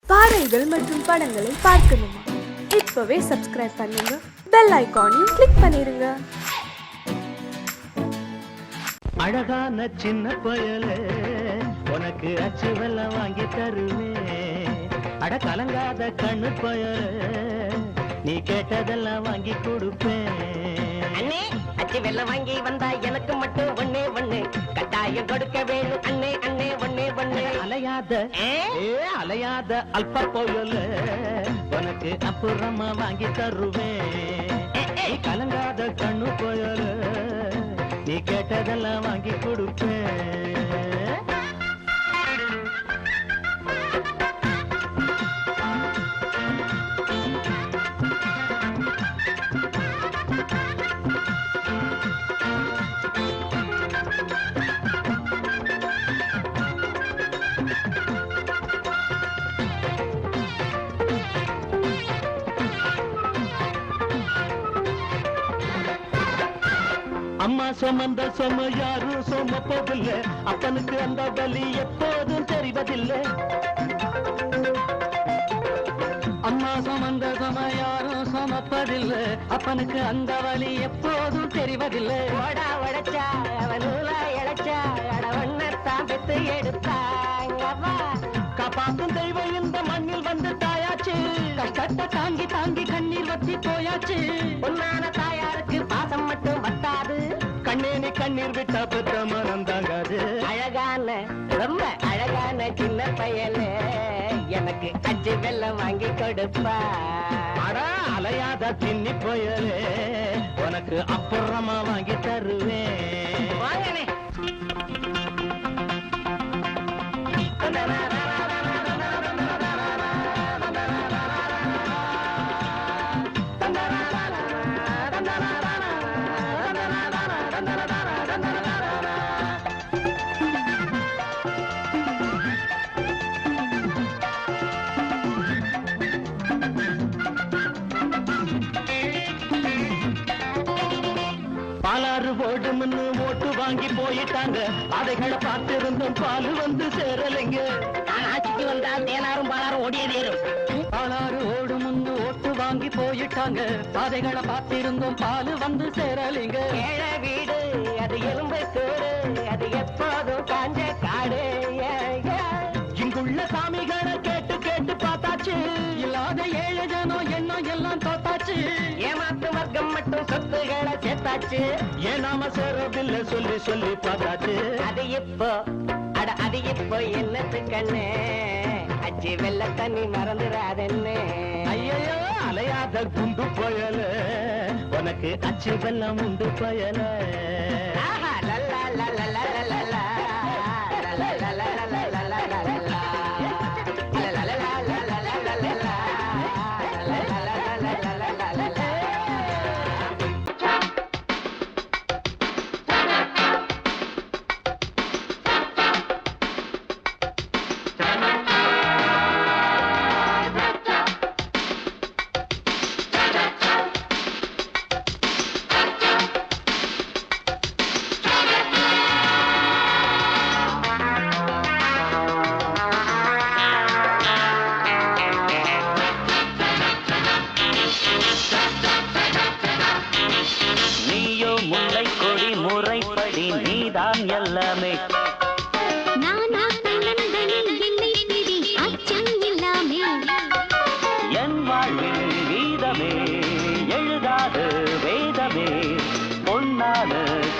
பாடல்கள் மற்றும் படங்களை பார்க்கணுமா? இப்பவே சப்ஸ்கிரைப் பண்ணுங்க, பெல் ஐகானையும் கிளிக் பண்ணிருங்க. அழகான சின்ன பயலே உனக்கு அச்சு வெல்லம் வாங்கி தருவேன். அட கலங்காத கண்ணு பயலே நீ கேட்டதெல்லாம் வாங்கி கொடுப்பேன். அண்ணே அச்சு வெல்லம் வாங்கி வந்தா எனக்கு மட்டும் ஒண்ணே ஒண்ணு கட்டாயம் கொடுக்க வேணும். அண்ணே அண்ணே ஒண்ணே ஒண்ணு. அலையாத அல்ப பயலே உனக்கு அப்புறமா வாங்கி தருவேன். கலங்காத கண்ணு பயலே நீ கேட்டதெல்லாம் வாங்கி கொடுப்பேன். அம்மா சுமந்த சும யாரும் சுமப்பதில்லை, அப்பனுக்கு அந்த வலி எப்போதும் தெரிவதில்லை. அம்மா சுமந்த சும யாரும் சுமப்பதில்லை, அப்பனுக்கு அந்த வலி எப்போதும் தெரிவதில்லை. ஓடா உடைச்சா அவன் நூலா இழைச்சா அட ஒன்னத்தான் பெத்து எடுத்தாங்கவா. காப்பாத்தும் தெய்வம் இந்த மண்ணில் வந்து தாயாச்சு, கஷ்டத்தை தாங்கி தாங்கி கண்ணீர் வத்தி போயாச்சு. பொன்னான தாயாருக்கு பாசம் மட்டும் வத்தாது, கண்ணேனி கண்ணீர் விட்டா பெற்ற மனம் தாங்காது. அழகான ரொம்ப அழகான சின்ன பயலே எனக்கு அச்சு வெல்லம் வாங்கி கொடுப்பா. அடா அலையாத தின்னி போயலே உனக்கு அப்புறமா வாங்கி தருவேன். வாங்கனே பாலாறு ஓடும்னு ஓட்டு வாங்கி போயிட்டாங்க, அதைகளை பார்த்திருந்தும் பால் வந்து சேரலைங்க. ஆட்சிக்கு வந்தா தேனாரும் பாலாரும் ஓடியதேரும். பாலாறு ஓடும்னு ஓட்டு வாங்கி போயிட்டாங்க, பாதைகளை பார்த்திருந்தும் பால் வந்து சேரலைங்க. ஏழை வீடு அது எலும்பை கூடு, அது எப்போதும் காஞ்ச காடு. இங்குள்ள சாமிகளை கேட்டு கேட்டு பார்த்தாச்சு, இல்லாத ஏழு ஜனம் எண்ணம் எல்லாம் தோத்தாச்சு. ஏமாத்து வர்க்கம் மட்டும் சொத்துகளை சேர்த்தாச்சு. ஏன் நாம சேரவில்லை சொல்லி சொல்லி பார்த்தாச்சு. அது இப்போ அட அது இப்போ என்னத்து கண்ணு அச்சு வெள்ள தண்ணி மறந்துடாதென்னு. ஐயோ அலையாத குண்டு பயல உனக்கு அச்சு வெல்லம் உண்டு பயல. ஆஹா லல்லா லல்லா லல்லா லல்லா லல்லா லல்லா லல்லா லல்லா எல்லாமே என் வாழ்வில் வீதமே எழுதாது வேதமே பொன்னான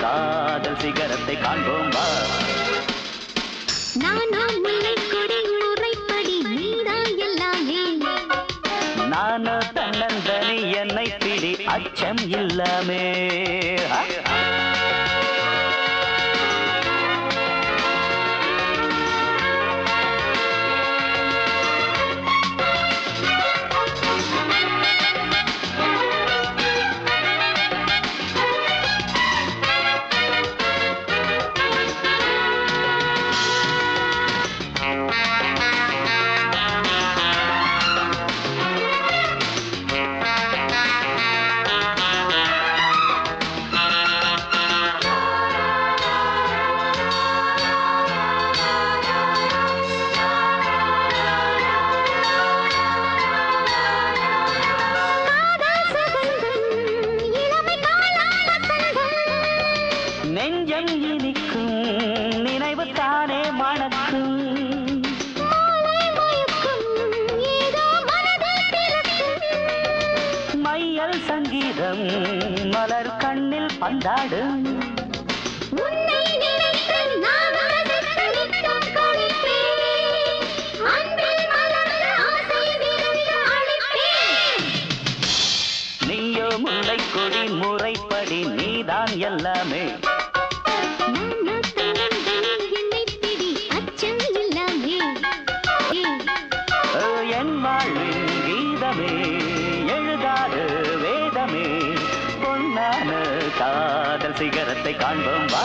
காதல் சிகரத்தை காண்போம் வா. நானோ தன்னந்தனி என்னை பிடி அச்சம் இல்லாமே. மயக்கம் மலர் கண்ணில் பந்தாடும் உன்னை நினைத்து நான் ரசித்து நித்தம் கழிப்பேன். அன்பில் மலர்ந்த ஆசை விருந்து அளிப்பேன். நீயோ முல்லை கொடி முறைப்படி நீதான் எல்லாமே என் வாழ்வின் கீதமே எழுதாத வேதமே பொன்னான காதல் சிகரத்தை காண்போம் வா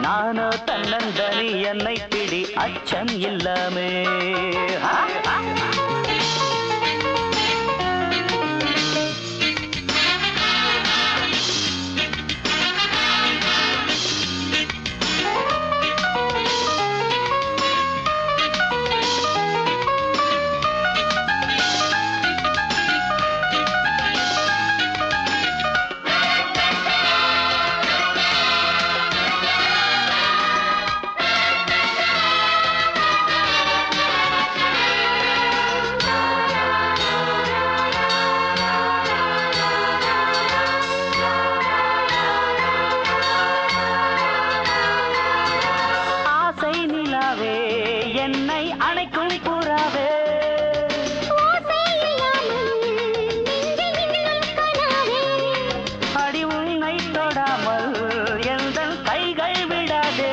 நானோ தன்னந்தனி என்னை பிடி அச்சம் இல்லாமே என்னை அணைக்கும் புறாவே அடி உன்னை தொடாமல் எந்த கைகள் விடாதே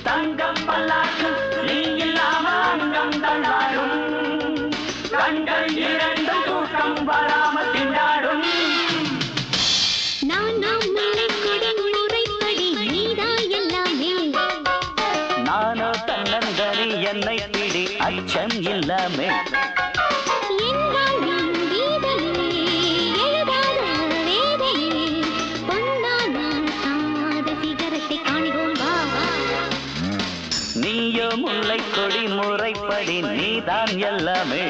தங்கம் பல்லாக்கு நீ இல்லாம அங்கம் தள்ளாடும் கண்கள் இரண்டும் தூக்கம் வராமல் திண்டாடும் நானோ தன்னந்தனி என்னை பிடி அச்சம் இல்லாமே நீயோ முல்லை கொடி முறைப்படி நீதான் எல்லாமே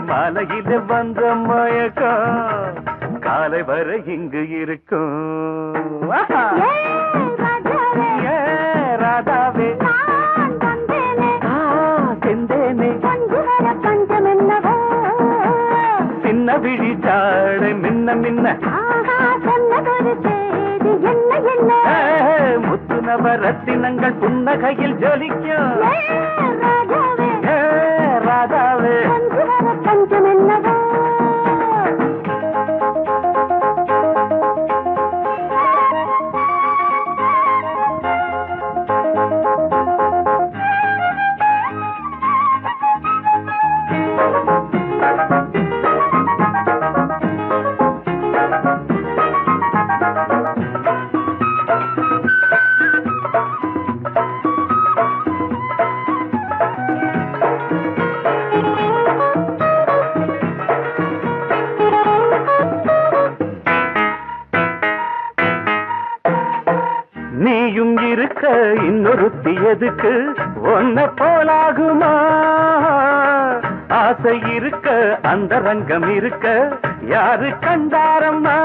மாலையில வந்த மயக்கம் காலை வரை இங்கு இருக்கும் ராதாவே செந்தேனே சின்ன விழி சாடு மின்ன மின்ன நவரத்தினங்கள் புன்னகையில் ஜொலிக்கும் ராஜாவே ஏ, ராதாவே கொஞ்சு வர பஞ்சம் என்னவோ நீயும் இருக்க இன்னொருத்தி எதுக்கு ஒன்ன போலாகுமா ஆசை இருக்க அந்த ரங்கம் இருக்க யாரு கண்டாரம்மா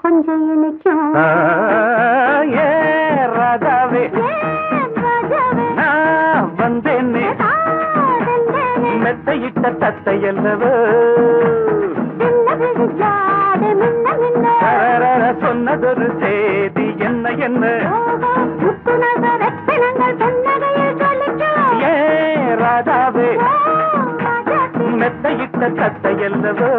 கொஞ்சம் இணைக்கும் ஏ ராதாவே ராஜாவே நான் வந்தேனே மெத்தையிட்ட தத்தை அல்லவோ சொன்னதொரு செய்தி என்ன என்ன ஏ ராதாவே மெத்தையிட்ட தத்தை அல்லவோ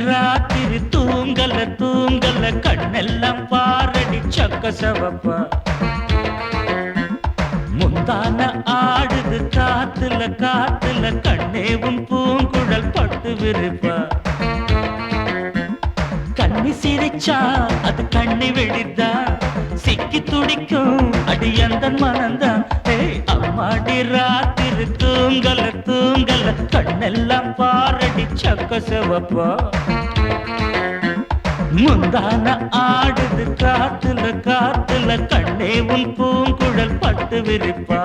ராத்திரி தூங்கல தூங்கல கண்ணெல்லாம் பாரடி சக்க சவப்பா முந்தான ஆடுது காத்துல காத்துல கண்ணேவும் பூங்குழல் பட்டு விருப்பா கண்ணி சிரிச்சா அது கண்ணி வெடிதா சிக்கி துடிக்கும் அடி அந்த மனந்தான் அம்மாடி ராத்திரி தூங்கல தூங்கல கண்ணெல்லாம் பாரடி சக்க சிவப்பா முந்தான ஆடுது காத்துல காத்துல கண்ணே உன் பூங்குழல் பட்டு விரிப்பா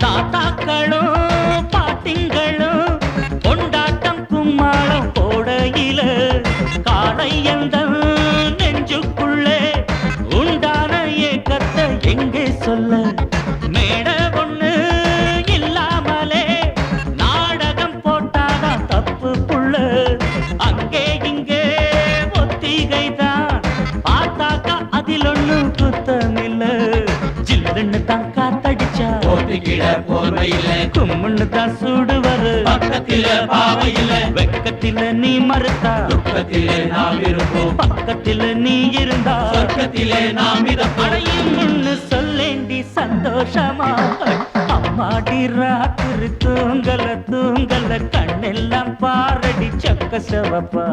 தாத்தாக்களும் பாட்டிங்களும் கொண்டாட்டம் கும்மாளம் போடையில காலை எந்த நெஞ்சுக்குள்ளே உண்டான ஏக்கத்தை எங்கே சொல்ல மேட ஒண்ணு இல்லாமலே நாடகம் போட்டாதான் தப்பு புள்ள அங்கே இங்கே ஒத்திகைதான் பார்த்தாக்கா அதில் ஒண்ணு குத்தமில்ல ஜில்லுன்னு தான் காத்தடிச்சா கும்முன்னு தான் சூடு வரு பக்கத்தில பாவையில வெக்கத்தில நீ மறுத்தா துக்கத்திலே நாம் இருப்போம் பக்கத்தில நீ இருந்தா சொர்க்கத்திலே நாம் அடையும்னு சொல்லேண்டி சந்தோஷமா அம்மாடி ராத்திரி தூங்கல தூங்கல கண்ணெல்லாம் பாரடி சக்க சிவப்பா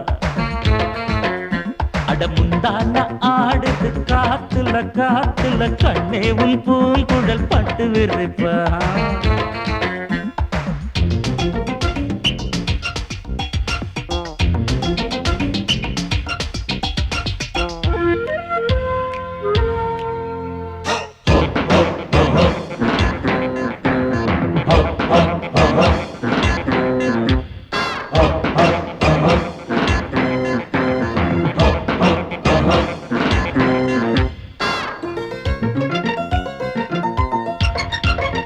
அட முந்தான ஆடுது காத்துல காத்துல கண்ணே உன் பூங்குழல் பட்டு விரிப்பா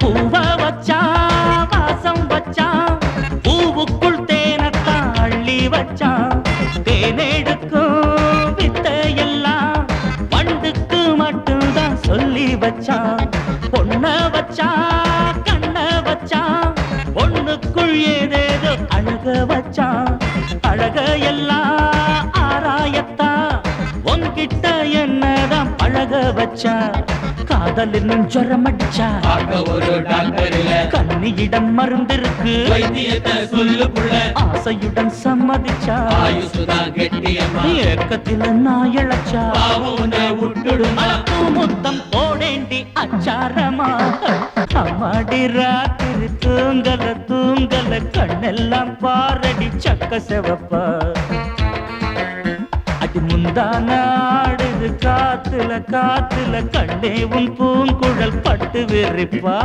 பூவ வச்சா வச்சான் பொண்ண வச்சான் கண்ண வச்சான் பொண்ணுக்குள் ஏதேதோ அழக வச்சான் அழக எல்லாம் ஆராயத்தான் உன்கிட்ட என்னதான் பழக வச்சான் காதல் என்னும் ஜரம் அடிச்சா ஒரு டாக்டர் இல்ல கண்ணியிடம் மருந்திருக்கு வைத்தியத்தை சொல்லு புள்ள ஆசையுடன் சம்மதிச்சா ஆயுசுதான் கெட்டியம்மா ஏக்கத்தில நான் இழைச்சா பாவனை விட்டுடுமா முத்தம் போடேண்டி அச்சாரமா அம்மாடி ராத்திரி தூங்கல தூங்கல கண்ணெல்லாம் பாரடி சக்க செவப்பா அடி முந்தான ஆடுது காத்துல காத்துல கண்ணே உன் பூங்குழல் பட்டு விரிப்பா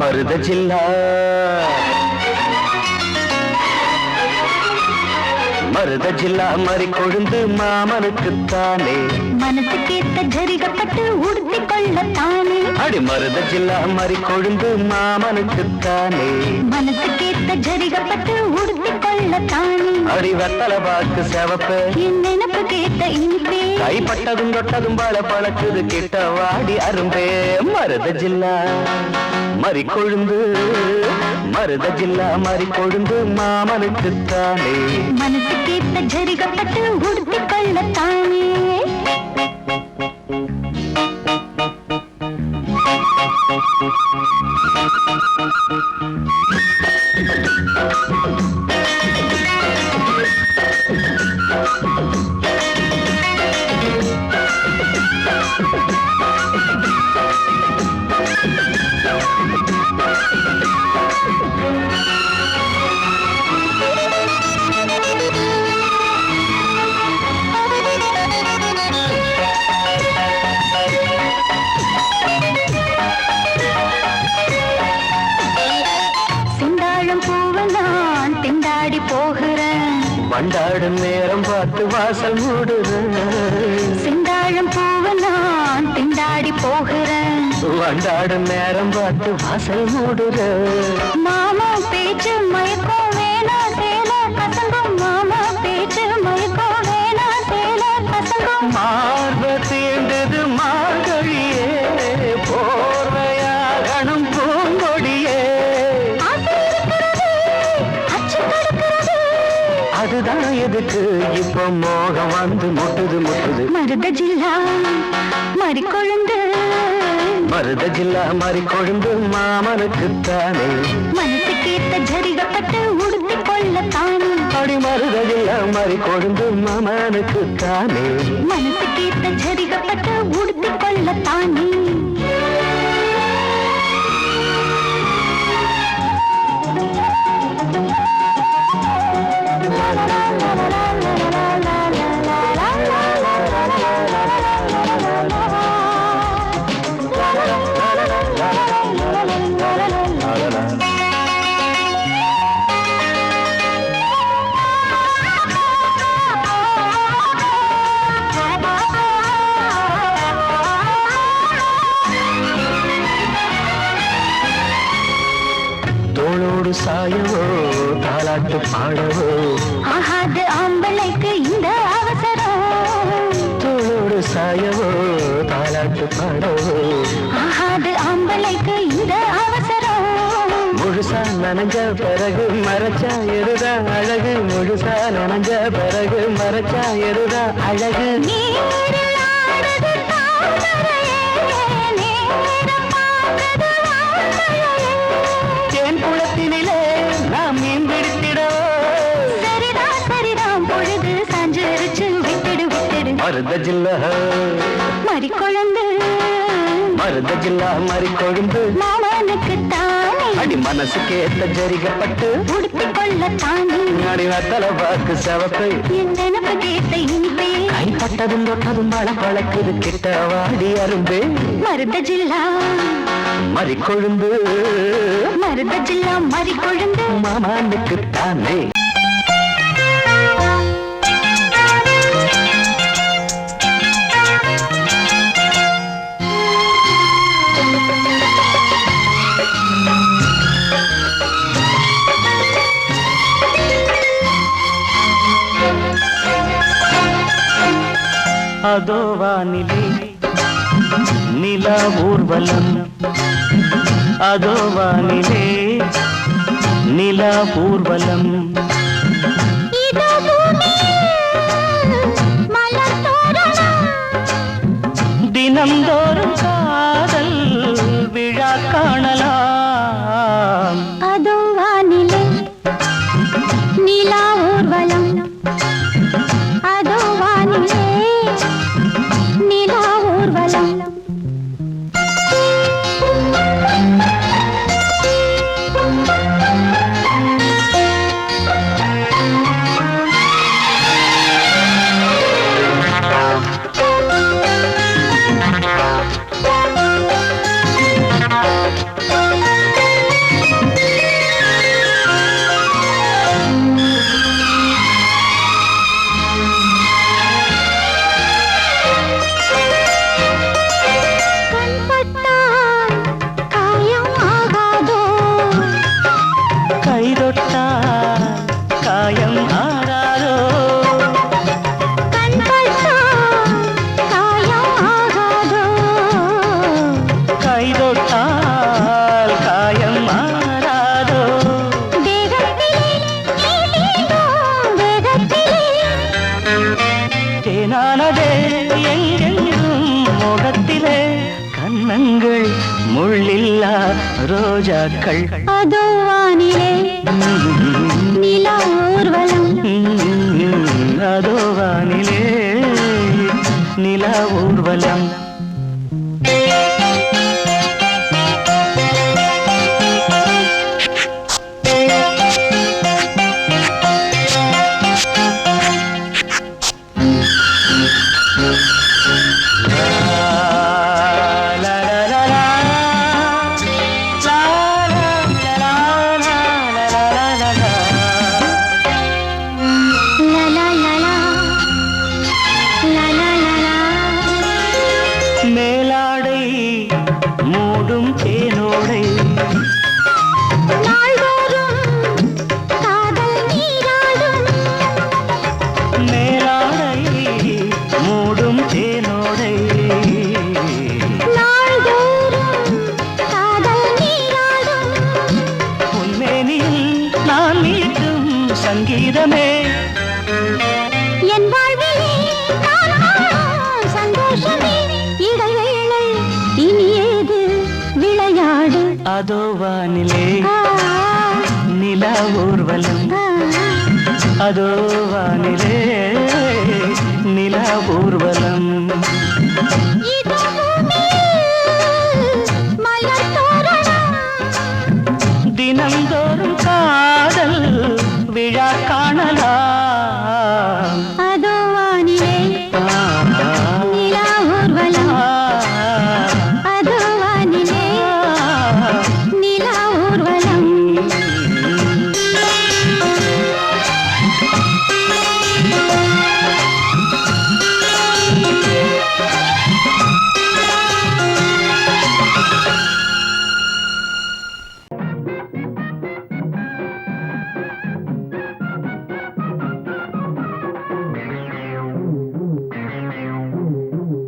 மருத ஜில்லா மருத ஜில்லா மறி கொழுந்து மாமனுக்குத்தானே மனசு கேட்ட ஜரிகப்பட்டு உடுத்தி கொள்ளத்தானே அடி மருத ஜில்லா மறி கொழுந்து மாமனுக்குத்தானே மனசு கேட்ட ஜரிகப்பட்டு உடுத்தி கொள்ளத்தானே அடி வெத்தல பாக்கு செவப்ப என் நினப்பு கேட்ட இனிப்பே கைப்பட்டதும் தொட்டதும் பல பழக்குது கிட்ட வாடி அரும்பே மருத ஜில்லா மறி கொழுந்து மருத ஜில்லா மறி கொழுந்து மாமனுக்குத்தானே மனசு கேட்ட ஜரிகப்பட்டு உடுத்தி கொள்ளத்தானே வண்டாடும் நேரம் பார்த்து வாசல் மூடுறேன் செந்தாழம் பூவ நான் திண்டாடி போகிறேன் வண்டாடும் நேரம் பார்த்து வாசல் மூடுறேன் மாமா பேச்சு மயக்கம் வேணா சேல கசங்கும் மாமா பேச்சு மயக்கம் வேணா சேல கசங்கும் மார்ப தீண்டது மார்கழியே போர்வையாகணும் பூங்கொடியே அதுதான் எதுக்கு இப்ப மோகம் வந்து முட்டுது முட்டுது மருத ஜில்லா மறி கொழுந்து மருத ஜில்லா மறி கொழுந்து மாமனுக்குத்தானே மனசு கேட்ட ஜரிகப்பட்டு உடுத்தி கொள்ளத்தானே அடி மருத ஜில்லா மறி கொழுந்து மாமனுக்குத்தானே மனசு கேட்ட ஜரிகப்பட்டு உடுத்தி கொள்ளத்தானே தோளோடு சாயவோ தாலாட்டு பாடவோ ஆகாது ஆம்பளைக்கு இந்த அவசரம் தோளோடு சாயவோ தாலாட்டு பாடவோ ஆகாது ஆம்பளைக்கு இந்த அவசரம் முழுசா நனைஞ்ச பிறகு மறைச்சா எருதா அழகு முழுசா நனைஞ்ச பிறகு மறைச்சா எருதா அழகு நீரில் ஆடுது தாமரையே, நேரம் பார்த்தது வாசனையே. தேன் குளத்தினிலே நாம் மீன் பிடித்திடவோ சரிதான் சரிதான் பொழுது சாஞ்சிருச்சு விட்டுடு விட்டுடு மருத ஜில்லா மறி கொழுந்து மருத ஜில்லா மறி கொழுந்து மாமனுக்கு தானே அடி மனசுக்கு ஏத்த ஜரிகப்பட்டு உடுத்தி கொள்ளத்தானே அடி வத்தல பாக்கு செவப்பை என் நினப்பு கேட்ட இனிப்பே கைப்பட்டதும் தொட்டதும் பல பழக்குது கிட்ட வாடி அரும்பே மருத ஜில்லா மறி கொழுந்து மருத ஜில்லா மறி கொழுந்து மாமனுக்குத்தானே அதோ வானிலே நிலா ஊர்வலம் அதோ வானிலே நிலா ஊர்வலம் இதோ பூமி மலர் தோரணம் தினம்தோறும் காதல் விழா காணலாம் அதோ வானிலே நிலா ஊர்வலம் அதோ வானிலே நிலா ஊர்வலம் முத்தங்கள் முள்ளில்லா ரோஜாக்கள் அதோ வானிலே நிலா ஊர்வலம் அதோ வானிலே நிலா ஊர்வலம் மேலாடை மூடும் தேனோடை மேலாடை மூடும் தேனோடை உன்மேனில் நான் மீட்டும் சங்கீதமே என் வாழ்விலே சந்தோஷமே இடைவேளை இனியேது விளையாடு அதோ வானிலே நிலா ஊர்வலம் அதோ வானிலே நிலா ஊர்வலம் தினந்தோறும் காதல் விழா காணலாம் அதோ வானிலே நிலா ஊர்வலம் அதோ வானிலே நிலா ஊர்வலம்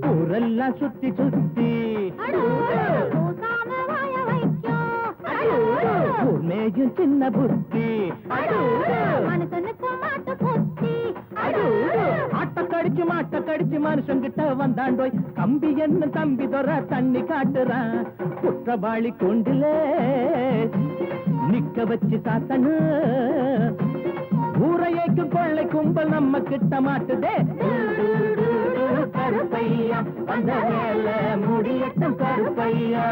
ஊரெல்லாம் சுத்தி சுத்தி மேயும் சின்ன புத்தி ஆட்ட கடிச்சு மனுஷங்கிட்ட வந்தாண்டோய் கம்பி என்ன தம்பி தொற தண்ணி காட்டுறான் குற்றவாளி கொண்டில நிக்க வச்சு சாத்தனு ஊரையைக்கு கொள்ளை கும்பல் நம்ம கிட்ட மாட்டுதே கருப்பையா அந்த மேல முடியட்டும் கருப்பையா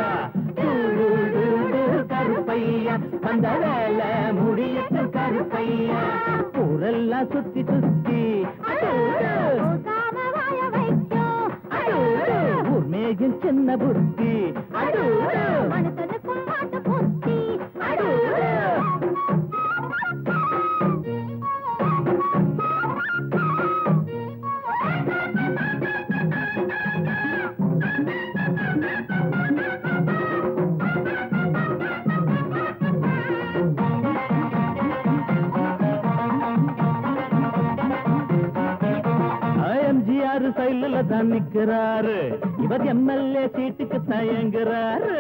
கருப்பையா அந்த வேல முடியட்டும் கருப்பையா ஊரெல்லாம் சுத்தி சுத்தி ஊர் மேயும் சின்ன புத்தி சைல தான் நிக்கிறாரு இவர் எம்எல்ஏ சீட்டுக்கு தயங்குறாரு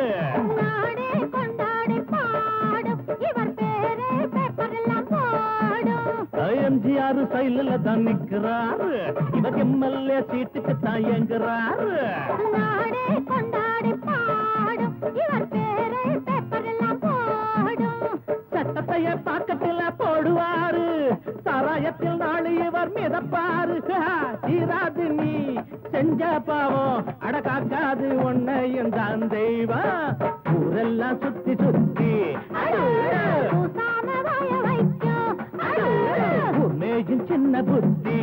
எம்ஜிஆர் சைல தான் நிக்கிறாரு இவர் எம்எல்ஏ சீட்டுக்கு தயங்குறாரு சட்டத்தைய பாக்கத்தில் போடுவாரு சாராயத்தில் நாளை இவர் மிதப்பாரு தீராது நீ செஞ்ச பாவம் அடக்காக்காது உன்னையும் தான் தெய்வம் ஊரெல்லாம் சுத்தி சுத்தி மேயும் சின்ன புத்தி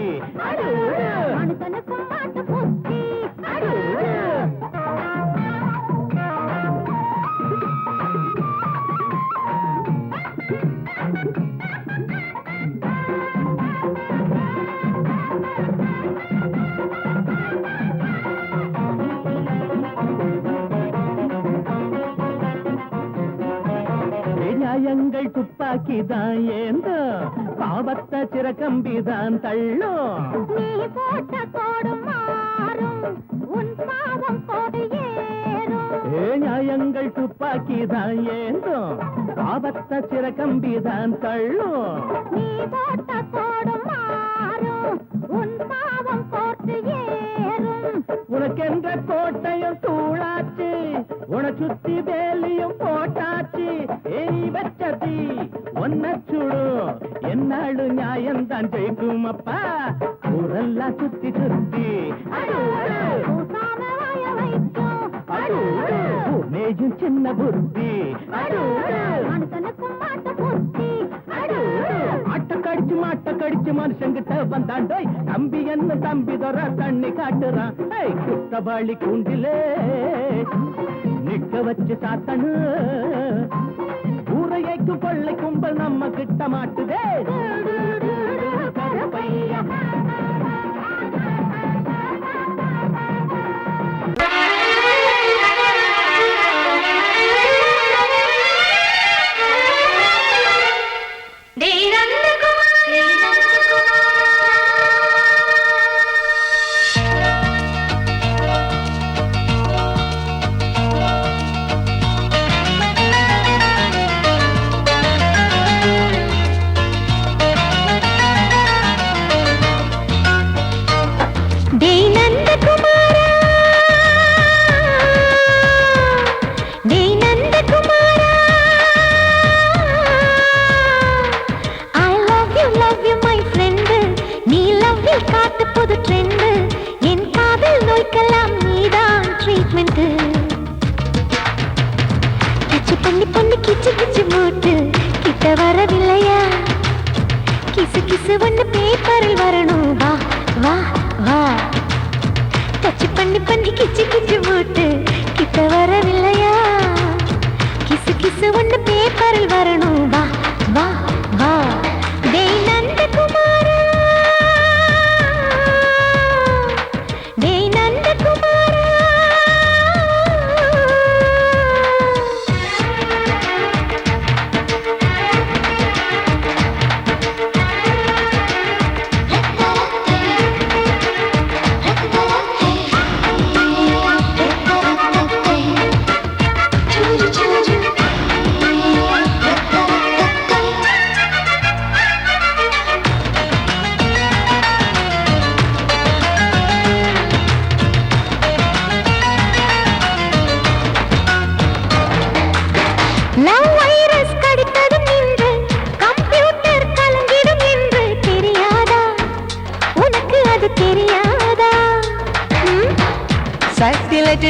நியாயங்கள் துப்பாக்கிதான் ஏந்தோ பாவத்தை சிறக்கம்பிதான் தள்ளும் நீ போட்ட கோடு மாறும் உன் பாவம் கோடு ஏறும் நியாயங்கள் துப்பாக்கிதான் ஏந்தோ பாவத்தை சிறக்கம்பிதான் தள்ளும் நீ போட்ட கோடு மாறும் உன் பாவம் கோடு ஏறும் உனக்கென்ற கோட்டையும் தூளாச்சு உன சுத்தி வேலியும் போட்டாச்சு ஏய் வச்சதி ஒன்ன சுடும் என்னாடு நியாயம்தான் ஜெயிக்கும் அப்பா ஊரெல்லாம் சுத்தி சுத்தி மேஜும் சின்ன புத்தி மாட்ட கடிச்சு மனுஷங்கிட்ட வந்தாண்டோய் தம்பி என்ன தம்பி தர தண்ணி காட்டுறான் குற்றவாளி கூண்டிலே நிக்க வச்சு சாத்தனு ஊரையைக்கு கொள்ளை கும்பல் நம்ம கிட்ட மாட்டுதே கருப்பையா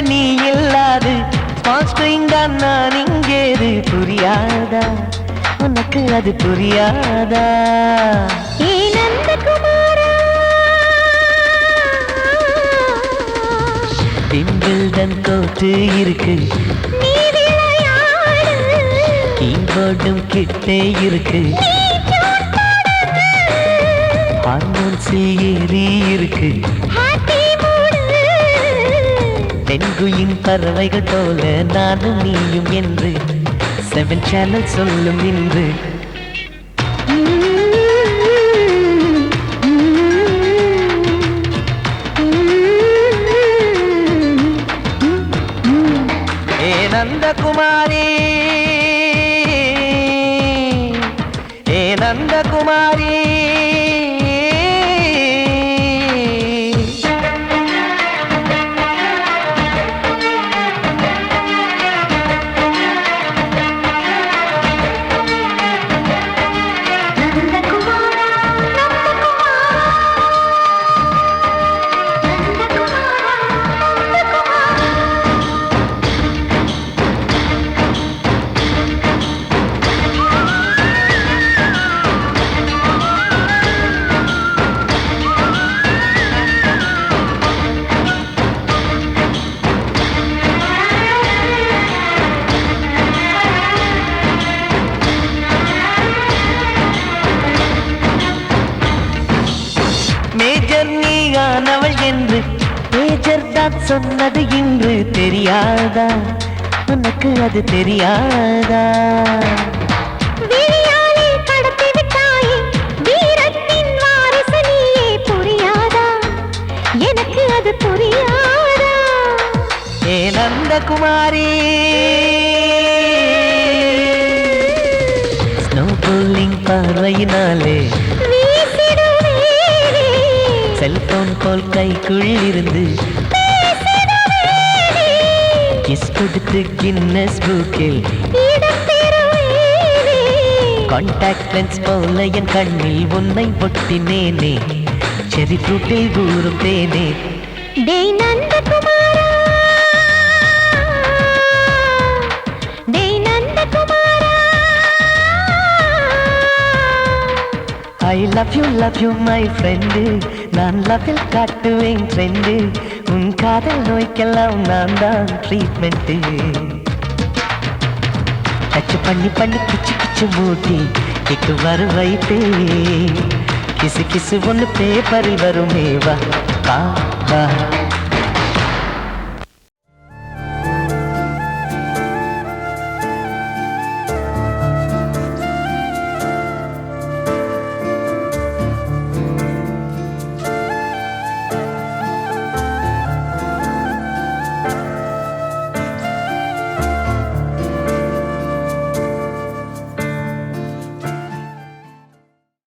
நீ இல்லாது நான் இங்கேது புரியாதா உனக்கு அது புரியாதா டிம்பிள்டன் கோட்டு இருக்கு கீபோர்டும் கிட்டே இருக்கு ஹார்மோன்ஸில் ஏறி இருக்கு தென்குயின் பறவைகள் போல நானும் நீயும் என்று 7 சேனல் சொல்லும் இன்று ஏ நந்தகுமாரி ஏ நந்தகுமாரி என்று மேஜர் தான் சொன்னது இன்று தெரியாதா உனக்கு அது தெரியாதா எனக்கு அது புரியாதா ஏ நந்தகுமாரி ஸ்னோ போலிங் பார்வையினாலே செல்போன் போல் கைக்குள் இருந்து கிஸ் கொடுத்து கின்னஸ் புக்கில் கான்டாக்ட் லென்ஸ் போல என் கண்ணில் உன்னை ஒட்டினேனே செரி ஃப்ரூட்டில் ஊறும் தேனே டேய் நந்தகுமாரா டேய் நந்தகுமாரா I love you my friend நான் லவ்வில் காட்டுவேன் ட்ரெண்டு உன் காதல் நோய்க்கெல்லாம் நான் தான் ட்ரீட்மெண்ட்டு டச் பண்ணி பண்ணி கிச்சு கிச்சு மூட்டி கிக்கு வரு வைத்தே கிசு கிசு ஒன்று பேப்பரில் வருமே வா வா